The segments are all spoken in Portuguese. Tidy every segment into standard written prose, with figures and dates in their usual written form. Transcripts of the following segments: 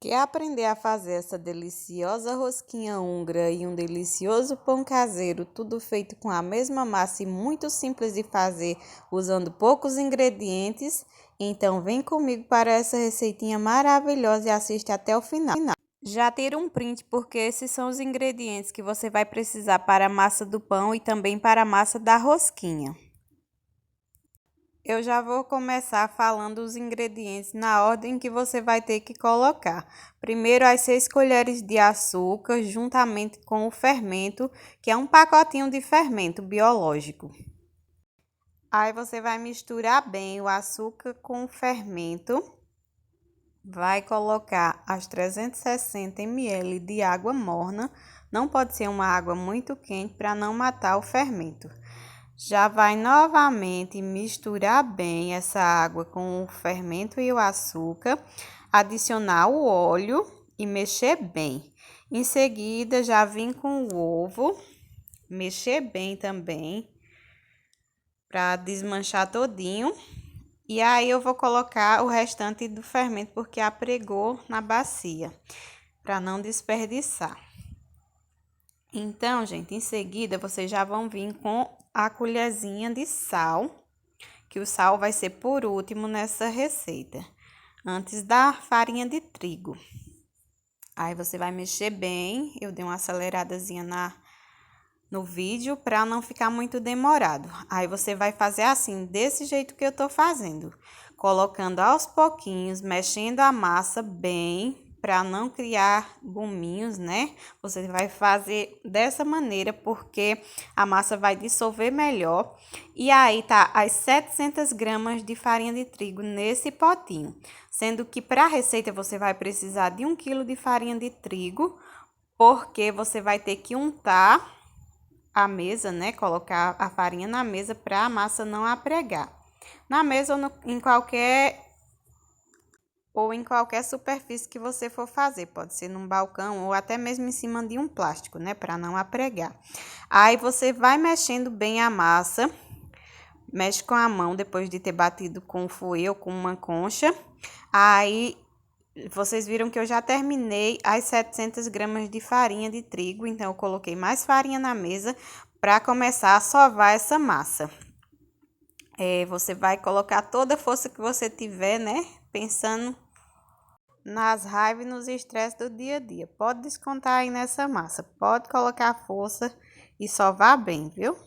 Quer aprender a fazer essa deliciosa rosquinha húngara e um delicioso pão caseiro, tudo feito com a mesma massa e muito simples de fazer, usando poucos ingredientes? Então vem comigo para essa receitinha maravilhosa e assiste até o final. Já tira um print porque esses são os ingredientes que você vai precisar para a massa do pão e também para a massa da rosquinha. Eu já vou começar falando os ingredientes na ordem que você vai ter que colocar. Primeiro, as 6 colheres de açúcar, juntamente com o fermento, que é um pacotinho de fermento biológico. Aí você vai misturar bem o açúcar com o fermento. Vai colocar as 360 ml de água morna. Não pode ser uma água muito quente para não matar o fermento. Já vai novamente misturar bem essa água com o fermento e o açúcar, adicionar o óleo e mexer bem. Em seguida, já vim com o ovo, mexer bem também, para desmanchar todinho. E aí eu vou colocar o restante do fermento, porque apregou na bacia, para não desperdiçar. Então, gente, em seguida, vocês já vão vir com a colherzinha de sal, que o sal vai ser por último nessa receita, antes da farinha de trigo. Aí você vai mexer bem, eu dei uma aceleradazinha no vídeo para não ficar muito demorado. Aí você vai fazer assim, desse jeito que eu tô fazendo, colocando aos pouquinhos, mexendo a massa bem, para não criar gominhos, né? Você vai fazer dessa maneira porque a massa vai dissolver melhor. E aí tá as 700 gramas de farinha de trigo nesse potinho. Sendo que para a receita você vai precisar de 1 quilo de farinha de trigo, porque você vai ter que untar a mesa, né? Colocar a farinha na mesa para a massa não apregar. Na mesa ou em qualquer superfície que você for fazer, pode ser num balcão ou até mesmo em cima de um plástico, né, para não apregar. Aí você vai mexendo bem a massa, mexe com a mão depois de ter batido com o fouet ou com uma concha. Aí vocês viram que eu já terminei as 700 gramas de farinha de trigo, então eu coloquei mais farinha na mesa para começar a sovar essa massa. Você vai colocar toda a força que você tiver, né, pensando nas raivas e nos estresses do dia a dia. Pode descontar aí nessa massa, pode colocar força e sovar bem, viu?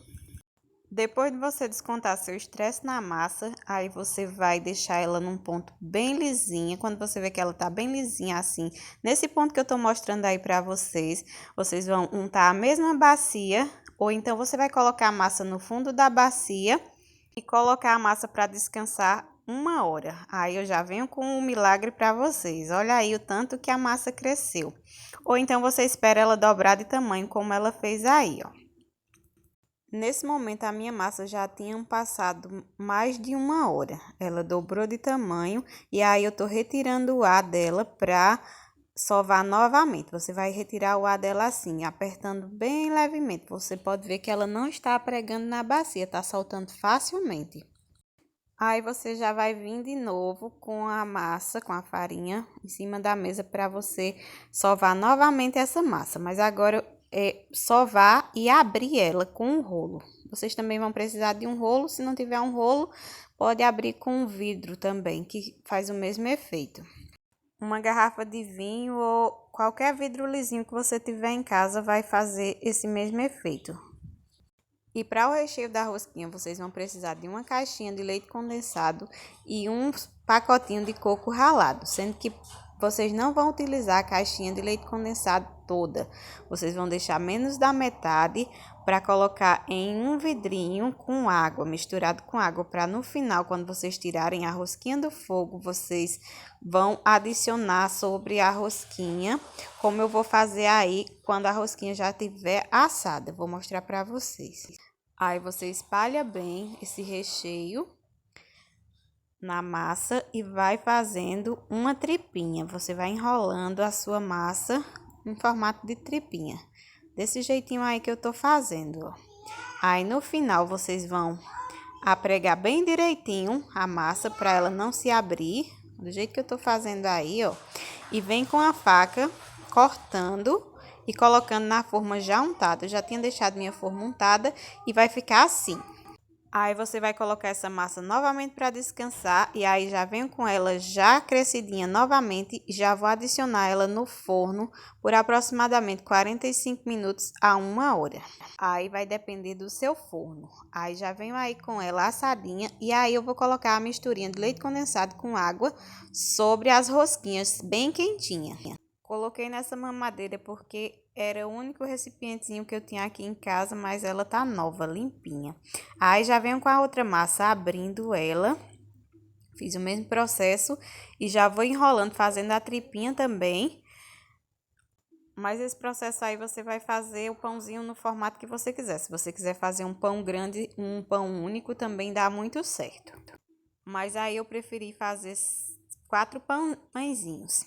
Depois de você descontar seu estresse na massa, aí você vai deixar ela num ponto bem lisinha. Quando você vê que ela tá bem lisinha assim, nesse ponto que eu tô mostrando aí pra vocês, vocês vão untar a mesma bacia, ou então você vai colocar a massa no fundo da bacia e colocar a massa para descansar 1 hora. Aí eu já venho com um milagre para vocês. Olha aí o tanto que a massa cresceu. Ou então você espera ela dobrar de tamanho, como ela fez aí, ó. Nesse momento a minha massa já tinha passado mais de 1 hora. Ela dobrou de tamanho e aí eu tô retirando o ar dela para sovar novamente. Você vai retirar o ar dela assim, apertando bem levemente. Você pode ver que ela não está pregando na bacia, tá soltando facilmente. Aí você já vai vir de novo com a massa, com a farinha em cima da mesa para você sovar novamente essa massa. Mas agora sovar e abrir ela com um rolo. Vocês também vão precisar de um rolo. Se não tiver um rolo, pode abrir com um vidro também, que faz o mesmo efeito. Uma garrafa de vinho ou qualquer vidro lisinho que você tiver em casa vai fazer esse mesmo efeito. E para o recheio da rosquinha, vocês vão precisar de uma caixinha de leite condensado e um pacotinho de coco ralado, sendo que vocês não vão utilizar a caixinha de leite condensado toda. Vocês vão deixar menos da metade para colocar em um vidrinho com água, misturado com água, para no final, quando vocês tirarem a rosquinha do fogo, vocês vão adicionar sobre a rosquinha, como eu vou fazer aí quando a rosquinha já estiver assada. Eu vou mostrar para vocês. Aí você espalha bem esse recheio na massa e vai fazendo uma tripinha. Você vai enrolando a sua massa em formato de tripinha. Desse jeitinho aí que eu tô fazendo, ó. Aí no final vocês vão apregar bem direitinho a massa para ela não se abrir, do jeito que eu tô fazendo aí, ó. e vem com a faca cortando e colocando na forma já untada. Eu já tinha deixado minha forma untada e vai ficar assim. Aí você vai colocar essa massa novamente para descansar e aí já venho com ela já crescidinha novamente e já vou adicionar ela no forno por aproximadamente 45 minutos a 1 hora. Aí vai depender do seu forno. Aí já venho aí com ela assadinha e aí eu vou colocar a misturinha de leite condensado com água sobre as rosquinhas bem quentinha. Coloquei nessa mamadeira porque era o único recipientezinho que eu tinha aqui em casa, mas ela tá nova, limpinha. Aí já venho com a outra massa abrindo ela. Fiz o mesmo processo e já vou enrolando, fazendo a tripinha também. Mas esse processo aí você vai fazer o pãozinho no formato que você quiser. Se você quiser fazer um pão grande, um pão único, também dá muito certo. Mas aí eu preferi fazer 4 pãezinhos.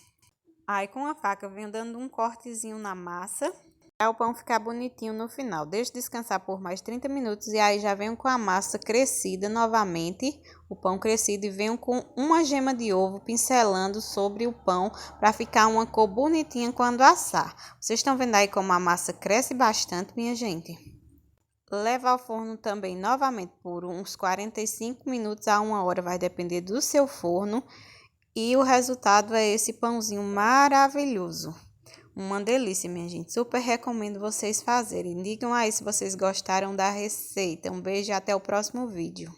Aí com a faca eu venho dando um cortezinho na massa, para o pão ficar bonitinho no final. Deixo descansar por mais 30 minutos e aí já venho com a massa crescida novamente, o pão crescido, e venho com uma gema de ovo pincelando sobre o pão para ficar uma cor bonitinha quando assar. Vocês estão vendo aí como a massa cresce bastante, minha gente? Leva ao forno também novamente por uns 45 minutos a 1 hora, vai depender do seu forno. E o resultado é esse pãozinho maravilhoso. Uma delícia, minha gente. Super recomendo vocês fazerem. Digam aí se vocês gostaram da receita. Um beijo e até o próximo vídeo.